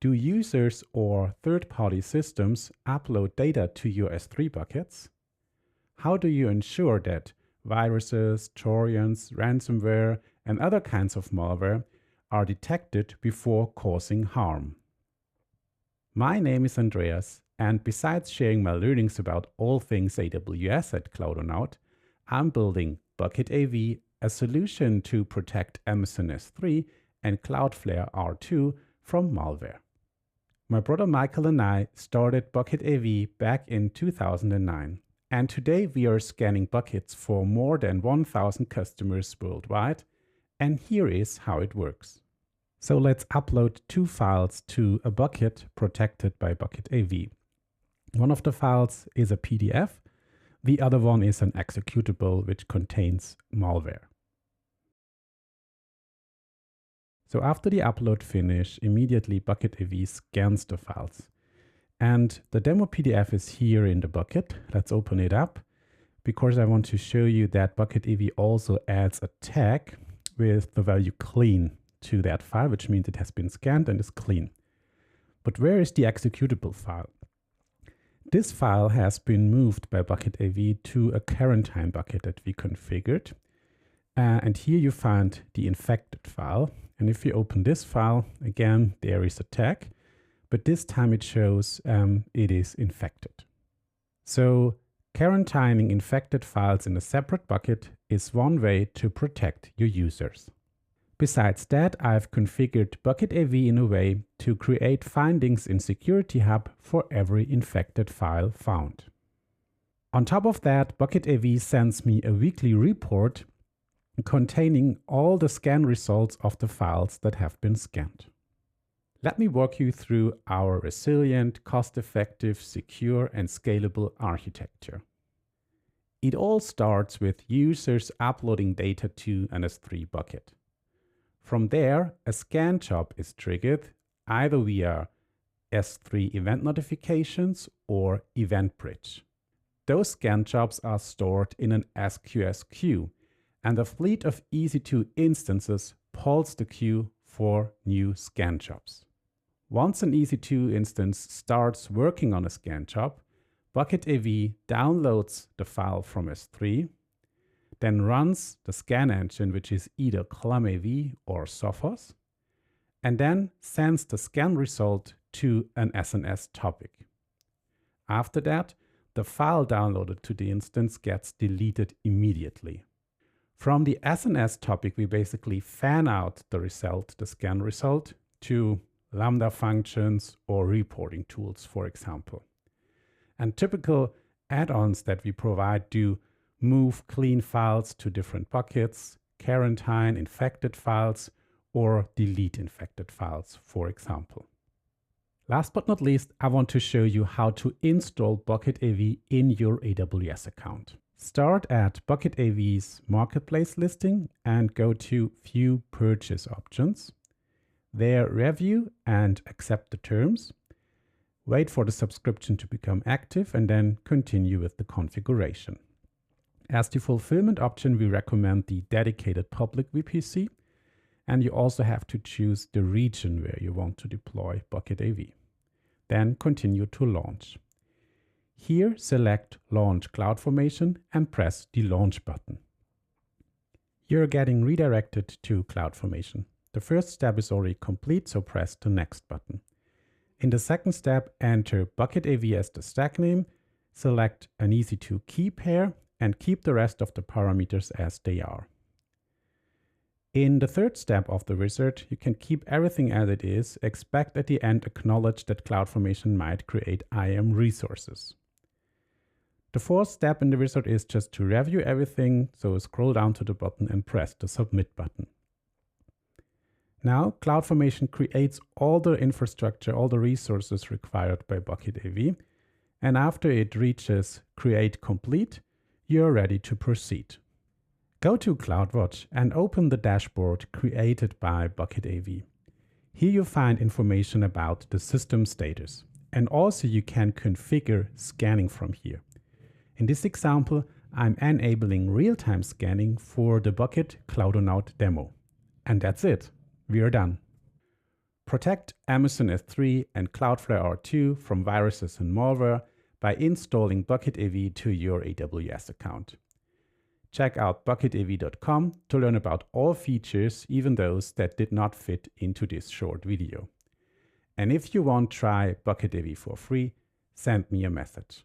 Do users or third-party systems upload data to your S3 buckets? How do you ensure that viruses, trojans, ransomware, and other kinds of malware are detected before causing harm? My name is Andreas, and besides sharing my learnings about all things AWS at cloudonaut, I'm building bucketAV, a solution to protect Amazon S3 and Cloudflare R2 from malware. My brother Michael and I started bucketAV back in 2009, and today we are scanning buckets for more than 1,000 customers worldwide, and here is how it works. So let's upload 2 files to a bucket protected by bucketAV. One of the files is a PDF, the other one is an executable which contains malware. So after the upload finish, immediately bucketAV scans the files. And the demo PDF is here in the bucket. Let's open it up because I want to show you that bucketAV also adds a tag with the value clean to that file, which means it has been scanned and is clean. But where is the executable file? This file has been moved by bucketAV to a quarantine bucket that we configured. And here you find the infected file. And if you open this file, again, there is a tag, but this time it shows it is infected. So quarantining infected files in a separate bucket is one way to protect your users. Besides that, I've configured bucketAV in a way to create findings in Security Hub for every infected file found. On top of that, bucketAV sends me a weekly report containing all the scan results of the files that have been scanned. Let me walk you through our resilient, cost-effective, secure, and scalable architecture. It all starts with users uploading data to an S3 bucket. From there, a scan job is triggered either via S3 event notifications or event bridge. Those scan jobs are stored in an SQS queue, and a fleet of EC2 instances polls the queue for new scan jobs. Once an EC2 instance starts working on a scan job, bucketAV downloads the file from S3, then runs the scan engine, which is either cloudonaut or Sophos, and then sends the scan result to an SNS topic. After that, the file downloaded to the instance gets deleted immediately. From the SNS topic, we basically fan out the result, the scan result, to Lambda functions or reporting tools, for example. And typical add-ons that we provide do move clean files to different buckets, quarantine infected files, or delete infected files, for example. Last but not least, I want to show you how to install bucketAV in your AWS account. Start at bucketAV's marketplace listing and go to View Purchase Options. There, review and accept the terms. Wait for the subscription to become active and then continue with the configuration. As the fulfillment option, we recommend the dedicated public VPC, and you also have to choose the region where you want to deploy bucketAV. Then continue to launch. Here, select Launch CloudFormation and press the Launch button. You're getting redirected to CloudFormation. The first step is already complete, so press the Next button. In the second step, enter bucketAV as the stack name, select an EC2 key pair, and keep the rest of the parameters as they are. In the third step of the wizard, you can keep everything as it is, except at the end acknowledge that CloudFormation might create IAM resources. The fourth step in the wizard is just to review everything, so scroll down to the button and press the Submit button. Now, CloudFormation creates all the infrastructure, all the resources required by bucketAV, and after it reaches Create Complete, you're ready to proceed. Go to CloudWatch and open the dashboard created by bucketAV. Here you find information about the system status, and also you can configure scanning from here. In this example, I'm enabling real-time scanning for the bucket cloudonaut demo. And that's it. We are done. Protect Amazon S3 and Cloudflare R2 from viruses and malware by installing bucketAV to your AWS account. Check out bucketAV.com to learn about all features, even those that did not fit into this short video. And if you want to try bucketAV for free, send me a message.